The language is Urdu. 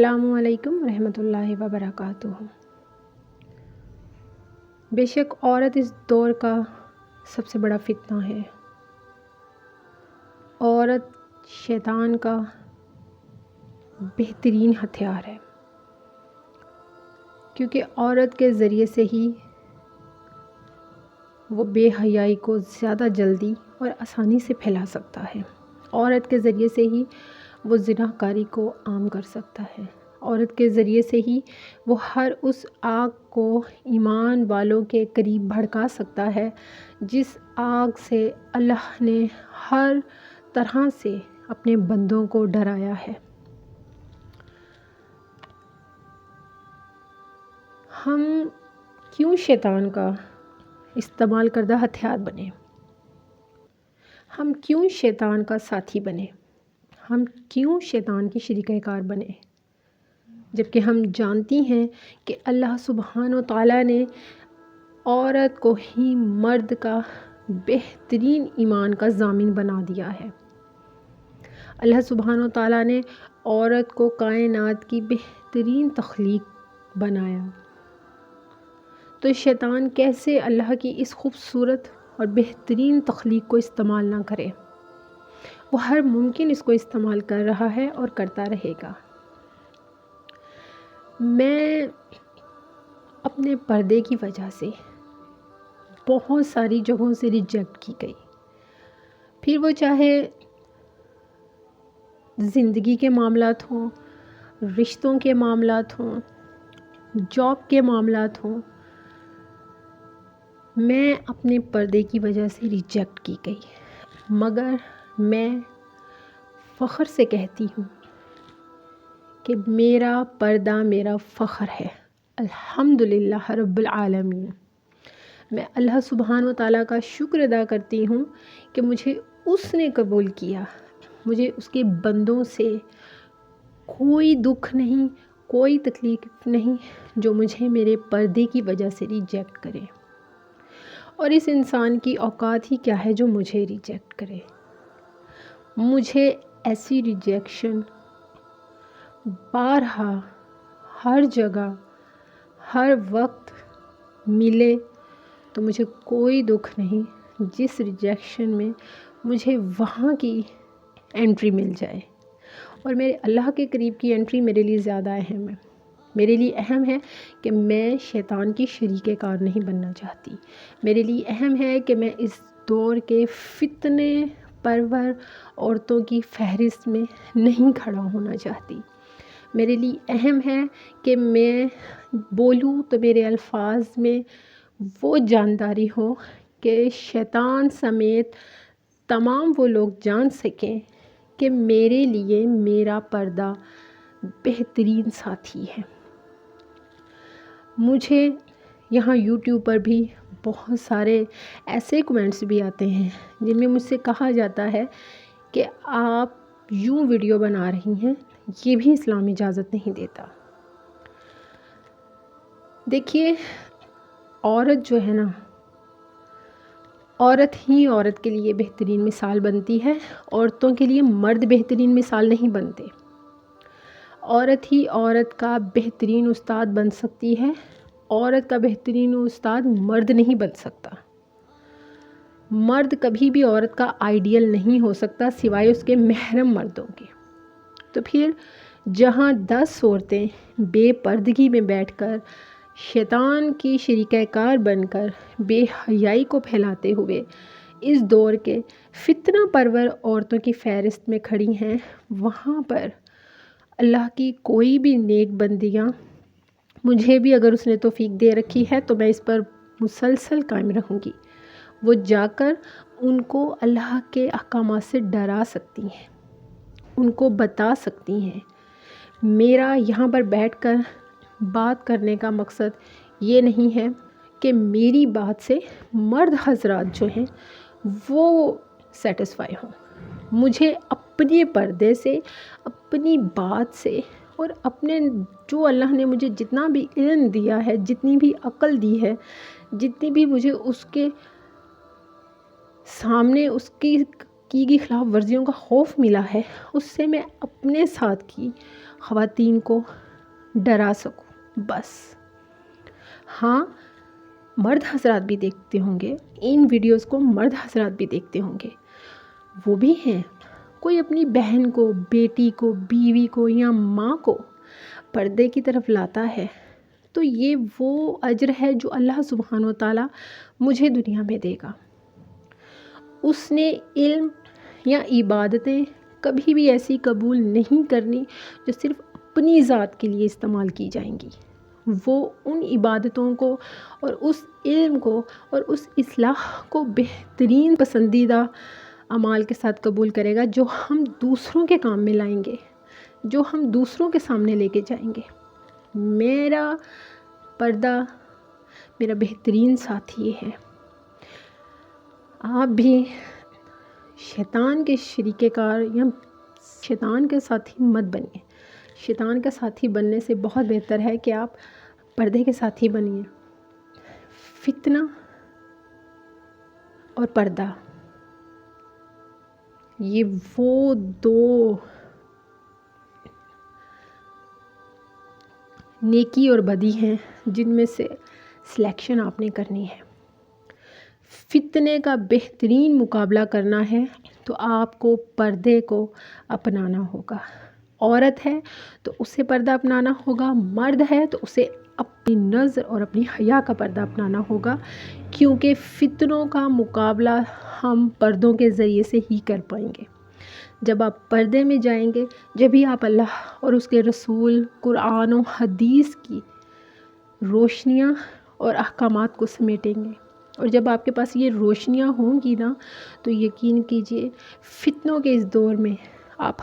السلام علیکم ورحمۃ اللہ وبرکاتہ۔ بے شک عورت اس دور کا سب سے بڑا فتنہ ہے۔ عورت شیطان کا بہترین ہتھیار ہے، کیونکہ عورت کے ذریعے سے ہی وہ بے حیائی کو زیادہ جلدی اور آسانی سے پھیلا سکتا ہے۔ عورت کے ذریعے سے ہی وہ زنا کاری کو عام کر سکتا ہے۔ عورت کے ذریعے سے ہی وہ ہر اس آگ کو ایمان والوں کے قریب بھڑکا سکتا ہے جس آگ سے اللہ نے ہر طرح سے اپنے بندوں کو ڈرایا ہے۔ ہم کیوں شیطان کا استعمال کردہ ہتھیار بنے؟ ہم کیوں شیطان کا ساتھی بنے؟ ہم کیوں شیطان کی شریکہ کار بنے؟ جبکہ ہم جانتی ہیں کہ اللہ سبحانہ و تعالیٰ نے عورت کو ہی مرد کا بہترین ایمان کا ضامن بنا دیا ہے۔ اللہ سبحانہ و تعالیٰ نے عورت کو کائنات کی بہترین تخلیق بنایا، تو شیطان کیسے اللہ کی اس خوبصورت اور بہترین تخلیق کو استعمال نہ کرے؟ وہ ہر ممکن اس کو استعمال کر رہا ہے اور کرتا رہے گا۔ میں اپنے پردے کی وجہ سے بہت ساری جگہوں سے ریجیکٹ کی گئی، پھر وہ چاہے زندگی کے معاملات ہوں، رشتوں کے معاملات ہوں، جاب کے معاملات ہوں، میں اپنے پردے کی وجہ سے ریجیکٹ کی گئی، مگر میں فخر سے کہتی ہوں کہ میرا پردہ میرا فخر ہے۔ الحمدللہ رب العالمین۔ میں اللہ سبحانہ و تعالیٰ کا شکر ادا کرتی ہوں کہ مجھے اس نے قبول کیا، مجھے اس کے بندوں سے کوئی دکھ نہیں، کوئی تکلیف نہیں جو مجھے میرے پردے کی وجہ سے ریجیکٹ کرے، اور اس انسان کی اوقات ہی کیا ہے جو مجھے ریجیکٹ کرے۔ مجھے ایسی ریجیکشن بارہا ہر جگہ ہر وقت ملے تو مجھے کوئی دکھ نہیں جس ریجیکشن میں مجھے وہاں کی انٹری مل جائے، اور میرے اللہ کے قریب کی انٹری میرے لیے زیادہ اہم ہے۔ میرے لیے اہم ہے کہ میں شیطان کی شریکہ کار نہیں بننا چاہتی۔ میرے لیے اہم ہے کہ میں اس دور کے فتنے پرور عورتوں کی فہرست میں نہیں کھڑا ہونا چاہتی۔ میرے لیے اہم ہے کہ میں بولوں تو میرے الفاظ میں وہ جانداری ہو کہ شیطان سمیت تمام وہ لوگ جان سکیں کہ میرے لیے میرا پردہ بہترین ساتھی ہے۔ مجھے یہاں یوٹیوب پر بھی بہت سارے ایسے کمنٹس بھی آتے ہیں جن میں مجھ سے کہا جاتا ہے کہ آپ یوں ویڈیو بنا رہی ہیں، یہ بھی اسلام اجازت نہیں دیتا۔ دیکھیے، عورت جو ہے نا، عورت ہی عورت کے لیے بہترین مثال بنتی ہے، عورتوں کے لیے مرد بہترین مثال نہیں بنتے۔ عورت ہی عورت کا بہترین استاد بن سکتی ہے، عورت کا بہترین استاد مرد نہیں بن سکتا۔ مرد کبھی بھی عورت کا آئیڈیل نہیں ہو سکتا سوائے اس کے محرم مردوں کے۔ تو پھر جہاں 10 عورتیں بے پردگی میں بیٹھ کر شیطان کی شریکہ کار بن کر بے حیائی کو پھیلاتے ہوئے اس دور کے فتنہ پرور عورتوں کی فہرست میں کھڑی ہیں، وہاں پر اللہ کی کوئی بھی نیک بندیاں، مجھے بھی اگر اس نے توفیق دے رکھی ہے تو میں اس پر مسلسل قائم رہوں گی، وہ جا کر ان کو اللہ کے احکامات سے ڈرا سکتی ہیں، ان کو بتا سکتی ہیں۔ میرا یہاں پر بیٹھ کر بات کرنے کا مقصد یہ نہیں ہے کہ میری بات سے مرد حضرات جو ہیں وہ سیٹسفائی ہوں۔ مجھے اپنے پردے سے، اپنی بات سے، اور اپنے جو اللہ نے مجھے جتنا بھی علم دیا ہے، جتنی بھی عقل دی ہے، جتنی بھی مجھے اس کے سامنے اس کی گئی خلاف ورزیوں کا خوف ملا ہے، اس سے میں اپنے ساتھ کی خواتین کو ڈرا سکوں بس۔ ہاں، مرد حضرات بھی دیکھتے ہوں گے ان ویڈیوز کو، مرد حضرات بھی دیکھتے ہوں گے، وہ بھی ہیں۔ کوئی اپنی بہن کو، بیٹی کو، بیوی کو یا ماں کو پردے کی طرف لاتا ہے تو یہ وہ اجر ہے جو اللہ سبحانہ و تعالیٰ مجھے دنیا میں دے گا۔ اس نے علم یا عبادتیں کبھی بھی ایسی قبول نہیں کرنی جو صرف اپنی ذات کے لیے استعمال کی جائیں گی۔ وہ ان عبادتوں کو اور اس علم کو اور اس اصلاح کو بہترین پسندیدہ اعمال کے ساتھ قبول کرے گا جو ہم دوسروں کے کام میں لائیں گے، جو ہم دوسروں کے سامنے لے کے جائیں گے۔ میرا پردہ میرا بہترین ساتھی ہے۔ آپ بھی شیطان کے شریک کار یا شیطان کے ساتھی مت بنیے۔ شیطان کا ساتھی بننے سے بہت بہتر ہے کہ آپ پردے کے ساتھی بنیے۔ فتنہ اور پردہ یہ وہ دو نیکی اور بدی ہیں جن میں سے سلیکشن آپ نے کرنی ہے۔ فتنے کا بہترین مقابلہ کرنا ہے تو آپ کو پردے کو اپنانا ہوگا۔ عورت ہے تو اسے پردہ اپنانا ہوگا، مرد ہے تو اسے اپنی نظر اور اپنی حیا کا پردہ اپنانا ہوگا، کیونکہ فتنوں کا مقابلہ ہم پردوں کے ذریعے سے ہی کر پائیں گے۔ جب آپ پردے میں جائیں گے، جب ہی آپ اللہ اور اس کے رسول، قرآن و حدیث کی روشنیاں اور احکامات کو سمیٹیں گے، اور جب آپ کے پاس یہ روشنیاں ہوں گی نا تو یقین کیجئے فتنوں کے اس دور میں آپ